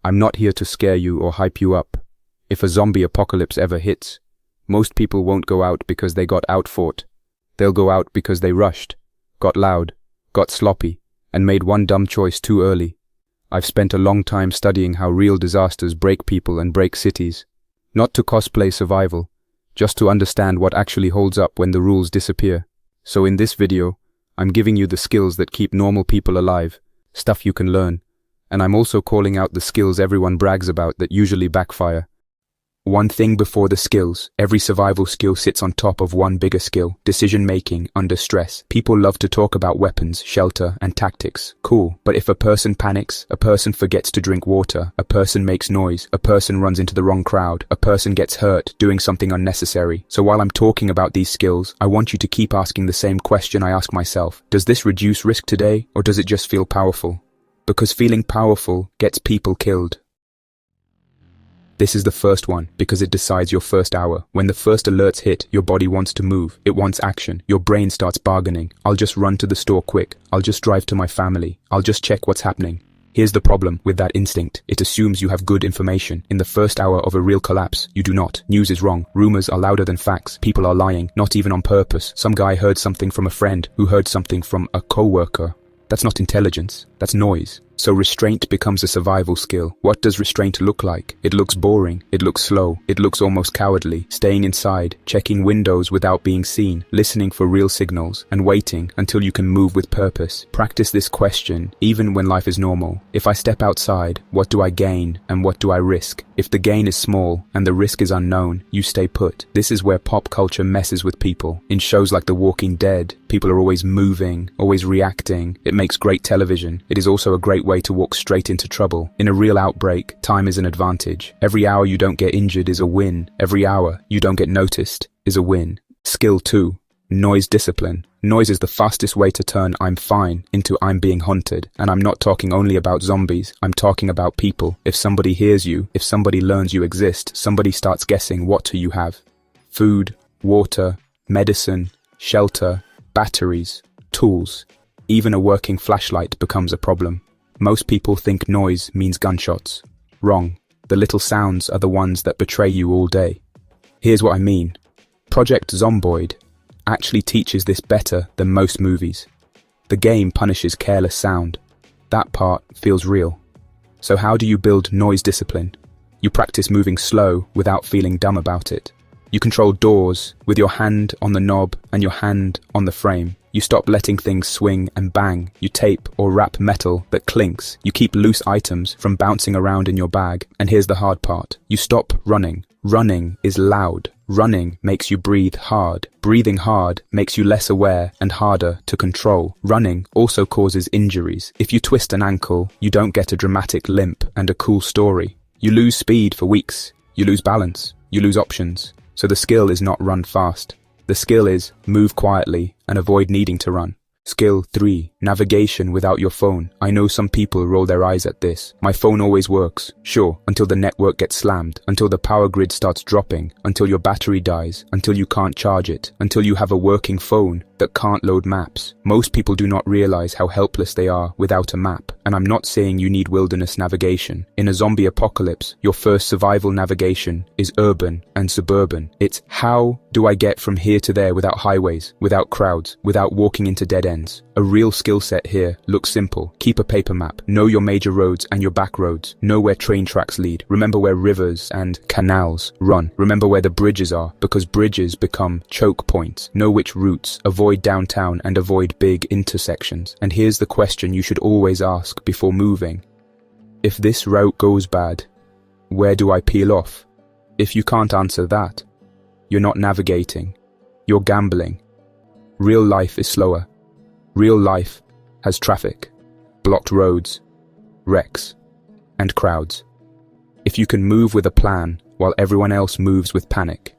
I'm not here to scare you or hype you up. If a zombie apocalypse ever hits, most people won't go out because they got outfought. They'll go out because they rushed, got loud, got sloppy, and made one dumb choice too early. I've spent a long time studying how real disasters break people and break cities. Not to cosplay survival, just to understand what actually holds up when the rules disappear. So in this video, I'm giving you the skills that keep normal people alive, stuff you can learn, and I'm also calling out the skills everyone brags about that usually backfire. One thing before the skills, every survival skill sits on top of one bigger skill, decision-making under stress. People love to talk about weapons, shelter, and tactics. Cool, but if a person panics, a person forgets to drink water, a person makes noise, a person runs into the wrong crowd, a person gets hurt doing something unnecessary. So while I'm talking about these skills, I want you to keep asking the same question I ask myself. Does this reduce risk today, or does it just feel powerful? Because feeling powerful gets people killed. This is the first one, because it decides your first hour. When the first alerts hit, your body wants to move. It wants action. Your brain starts bargaining. I'll just run to the store quick. I'll just drive to my family. I'll just check what's happening. Here's the problem with that instinct. It assumes you have good information. In the first hour of a real collapse, you do not. News is wrong. Rumors are louder than facts. People are lying, not even on purpose. Some guy heard something from a friend who heard something from a co-worker. That's not intelligence. That's noise. So restraint becomes a survival skill. What does restraint look like? It looks boring. It looks slow. It looks almost cowardly. Staying inside, checking windows without being seen, listening for real signals, and waiting until you can move with purpose. Practice this question, even when life is normal. If I step outside, what do I gain and what do I risk? If the gain is small and the risk is unknown, you stay put. This is where pop culture messes with people. In shows like The Walking Dead, people are always moving, always reacting. It makes great television. It is also a great way to walk straight into trouble. In a real outbreak, time is an advantage. Every hour you don't get injured is a win. Every hour you don't get noticed is a win. Skill 2. Noise discipline. Noise is the fastest way to turn "I'm fine" into "I'm being hunted." And I'm not talking only about zombies. I'm talking about people. If somebody hears you, if somebody learns you exist, somebody starts guessing what you have. Food, water, medicine, shelter, batteries, tools. Even a working flashlight becomes a problem. Most people think noise means gunshots. Wrong. The little sounds are the ones that betray you all day. Here's what I mean. Project Zomboid actually teaches this better than most movies. The game punishes careless sound. That part feels real. So how do you build noise discipline? You practice moving slow without feeling dumb about it. You control doors with your hand on the knob and your hand on the frame. You stop letting things swing and bang. You tape or wrap metal that clinks. You keep loose items from bouncing around in your bag. And here's the hard part. You stop running. Running is loud. Running makes you breathe hard. Breathing hard makes you less aware and harder to control. Running also causes injuries. If you twist an ankle, you don't get a dramatic limp and a cool story. You lose speed for weeks. You lose balance. You lose options. So the skill is not run fast. The skill is move quietly and avoid needing to run. Skill 3. Navigation without your phone. I know some people roll their eyes at this. My phone always works. Sure, until the network gets slammed, until the power grid starts dropping, until your battery dies, until you can't charge it, until you have a working phone that can't load maps. Most people do not realize how helpless they are without a map. And I'm not saying you need wilderness navigation. In a zombie apocalypse, your first survival navigation is urban and suburban. It's how do I get from here to there without highways, without crowds, without walking into dead ends. A real skill set here looks simple. Keep a paper map. Know your major roads and your back roads. Know where train tracks lead. Remember where rivers and canals run. Remember where the bridges are, because bridges become choke points. Know which routes. Avoid downtown and avoid big intersections. And here's the question you should always ask before moving. If this route goes bad, where do I peel off? If you can't answer that, you're not navigating. You're gambling. Real life is slower. Real life has traffic, blocked roads, wrecks, and crowds. If you can move with a plan while everyone else moves with panic,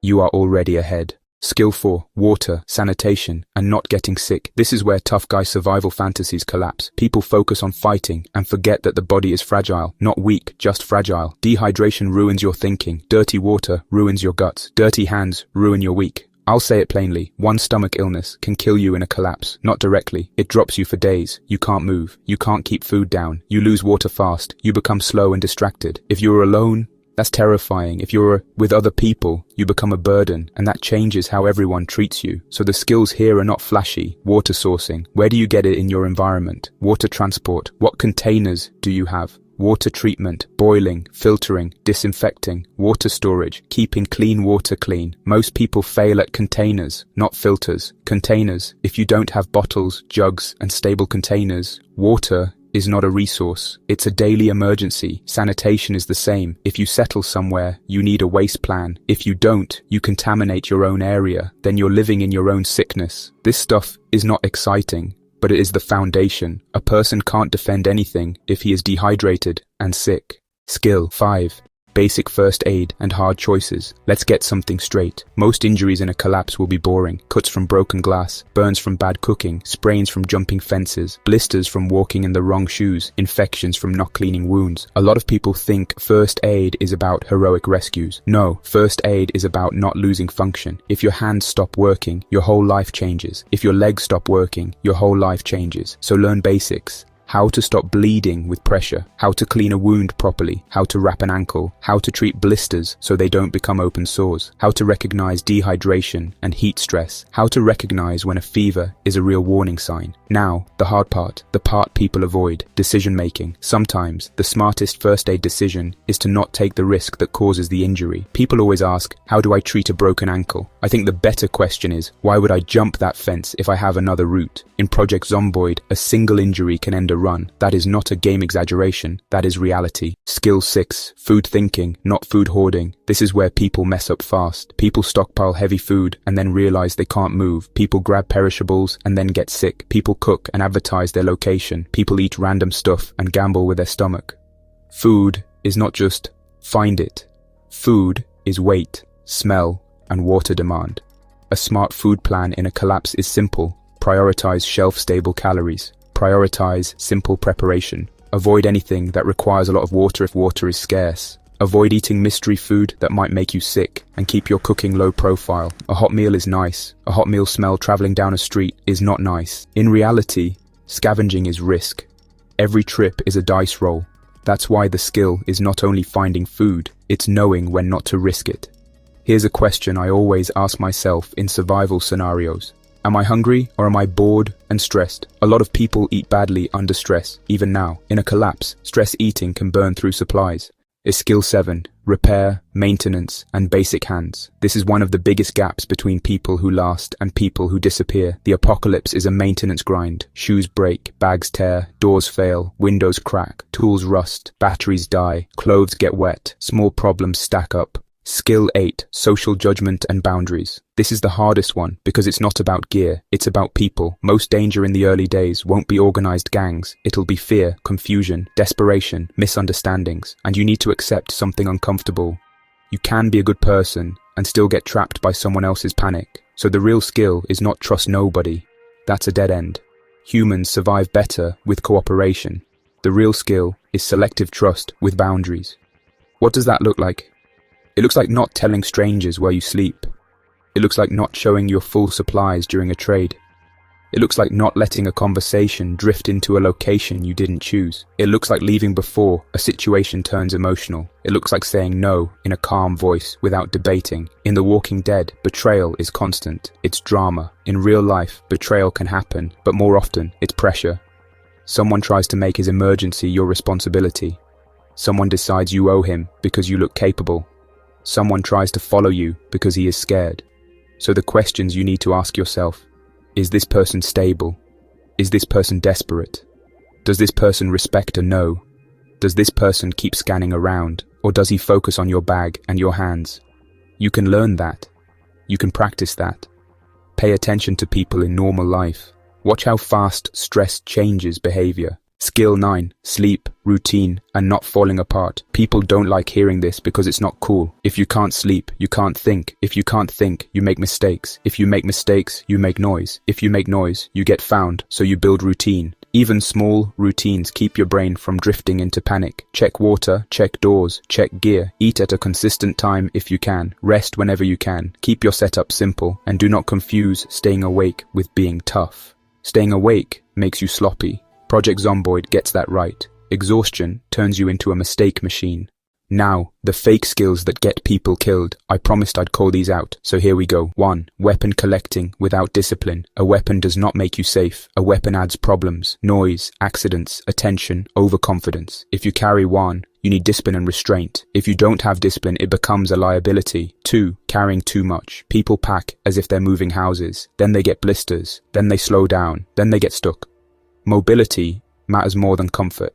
you are already ahead. Skill 4. Water, sanitation, and not getting sick. This is where tough guy survival fantasies collapse. People focus on fighting and forget that the body is fragile. Not weak, just fragile. Dehydration ruins your thinking. Dirty water ruins your guts. Dirty hands ruin your week. I'll say it plainly, one stomach illness can kill you in a collapse, not directly. It drops you for days, you can't move, you can't keep food down, you lose water fast, you become slow and distracted. If you're alone, that's terrifying. If you're with other people, you become a burden, and that changes how everyone treats you. So the skills here are not flashy. Water sourcing. Where do you get it in your environment? Water transport. What containers do you have? Water treatment, boiling, filtering, disinfecting, water storage, keeping clean water clean. Most people fail at containers, not filters. Containers. If you don't have bottles, jugs, and stable containers, water is not a resource. It's a daily emergency. Sanitation is the same. If you settle somewhere, you need a waste plan. If you don't, you contaminate your own area. Then you're living in your own sickness. This stuff is not exciting, but it is the foundation. A person can't defend anything if he is dehydrated and sick. Skill 5. Basic first aid and hard choices. Let's get something straight. Most injuries in a collapse will be boring. Cuts from broken glass, burns from bad cooking, sprains from jumping fences, blisters from walking in the wrong shoes, infections from not cleaning wounds. A lot of people think first aid is about heroic rescues. No, first aid is about not losing function. If your hands stop working, your whole life changes. If your legs stop working, your whole life changes. So learn basics. How to stop bleeding with pressure, how to clean a wound properly, how to wrap an ankle, how to treat blisters so they don't become open sores, how to recognize dehydration and heat stress, how to recognize when a fever is a real warning sign. Now, the hard part, the part people avoid, decision making. Sometimes, the smartest first aid decision is to not take the risk that causes the injury. People always ask, how do I treat a broken ankle? I think the better question is, why would I jump that fence if I have another route? In Project Zomboid, a single injury can end a run. That is not a game exaggeration, that is reality. Skill 6. Food thinking, not food hoarding. This is where people mess up fast. People stockpile heavy food and then realize they can't move. People grab perishables and then get sick. People cook and advertise their location. People eat random stuff and gamble with their stomach. Food is not just find it. Food is weight, smell, and water demand. A smart food plan in a collapse is simple. Prioritize shelf-stable calories. Prioritize simple preparation. Avoid anything that requires a lot of water if water is scarce. Avoid eating mystery food that might make you sick, and keep your cooking low profile. A hot meal is nice. A hot meal smell traveling down a street is not nice. In reality, scavenging is risk. Every trip is a dice roll. That's why the skill is not only finding food, it's knowing when not to risk it. Here's a question I always ask myself in survival scenarios. Am I hungry or am I bored and stressed? A lot of people eat badly under stress, even now. In a collapse, stress eating can burn through supplies. Is skill 7, repair, maintenance, and basic hands. This is one of the biggest gaps between people who last and people who disappear. The apocalypse is a maintenance grind. Shoes break, bags tear, doors fail, windows crack, tools rust, batteries die, clothes get wet, small problems stack up. Skill 8, social judgment and boundaries. This is the hardest one because it's not about gear, it's about people. Most danger in the early days won't be organized gangs. It'll be fear, confusion, desperation, misunderstandings, and you need to accept something uncomfortable. You can be a good person and still get trapped by someone else's panic. So the real skill is not trust nobody. That's a dead end. Humans survive better with cooperation. The real skill is selective trust with boundaries. What does that look like? It looks like not telling strangers where you sleep. It looks like not showing your full supplies during a trade. It looks like not letting a conversation drift into a location you didn't choose. It looks like leaving before a situation turns emotional. It looks like saying no in a calm voice without debating. In The Walking Dead, betrayal is constant. It's drama. In real life, betrayal can happen, but more often, it's pressure. Someone tries to make his emergency your responsibility. Someone decides you owe him because you look capable. Someone tries to follow you because he is scared. So the questions you need to ask yourself: is this person stable? Is this person desperate? Does this person respect a no? Does this person keep scanning around? Or does he focus on your bag and your hands? You can learn that. You can practice that. Pay attention to people in normal life. Watch how fast stress changes behavior. Skill 9, sleep, routine, and not falling apart. People don't like hearing this because it's not cool. If you can't sleep, you can't think. If you can't think, you make mistakes. If you make mistakes, you make noise. If you make noise, you get found, so you build routine. Even small routines keep your brain from drifting into panic. Check water, check doors, check gear. Eat at a consistent time if you can. Rest whenever you can. Keep your setup simple, and do not confuse staying awake with being tough. Staying awake makes you sloppy. Project Zomboid gets that right. Exhaustion turns you into a mistake machine. Now, the fake skills that get people killed. I promised I'd call these out, so here we go. 1. Weapon collecting without discipline. A weapon does not make you safe. A weapon adds problems, noise, accidents, attention, overconfidence. If you carry one, you need discipline and restraint. If you don't have discipline, it becomes a liability. 2. Carrying too much. People pack as if they're moving houses. Then they get blisters. Then they slow down. Then they get stuck. Mobility matters more than comfort.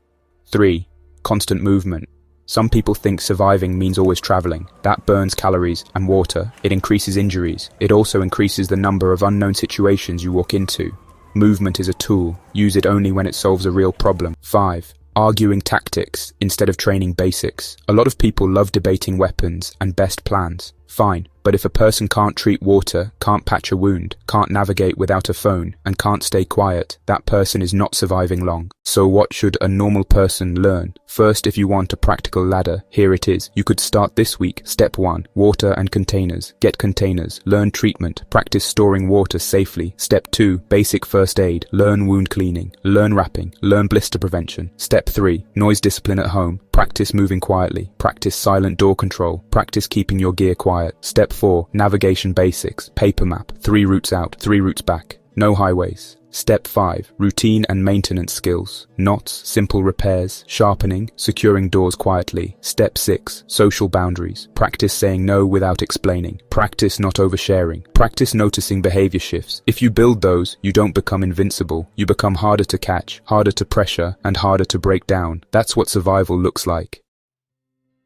3. Constant movement. Some people think surviving means always traveling. That burns calories and water. It increases injuries. It also increases the number of unknown situations you walk into. Movement is a tool. Use it only when it solves a real problem. 5. Arguing tactics instead of training basics. A lot of people love debating weapons and best plans. Fine, but if a person can't treat water, can't patch a wound, can't navigate without a phone, and can't stay quiet, that person is not surviving long. So what should a normal person learn? First, if you want a practical ladder, here it is. You could start this week. Step 1. Water and containers. Get containers. Learn treatment. Practice storing water safely. Step 2. Basic first aid. Learn wound cleaning. Learn wrapping. Learn blister prevention. Step 3. Noise discipline at home. Practice moving quietly. Practice silent door control. Practice keeping your gear quiet. Step 4. Navigation basics. Paper map. 3 routes out, 3 routes back. No highways. Step 5. Routine and maintenance skills. Knots, simple repairs, sharpening, securing doors quietly. Step 6. Social boundaries. Practice saying no without explaining. Practice not oversharing. Practice noticing behavior shifts. If you build those, you don't become invincible. You become harder to catch, harder to pressure, and harder to break down. That's what survival looks like.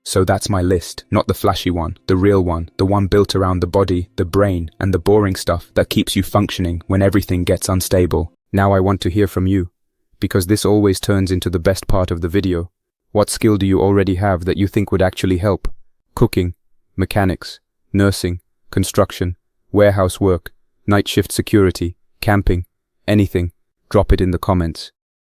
So that's my list, not the flashy one, the real one, the one built around the body, the brain, and the boring stuff that keeps you functioning when everything gets unstable. Now I want to hear from you, because this always turns into the best part of the video. What skill do you already have that you think would actually help? Cooking, mechanics, nursing, construction, warehouse work, night shift security, camping, anything. Drop it in the comments.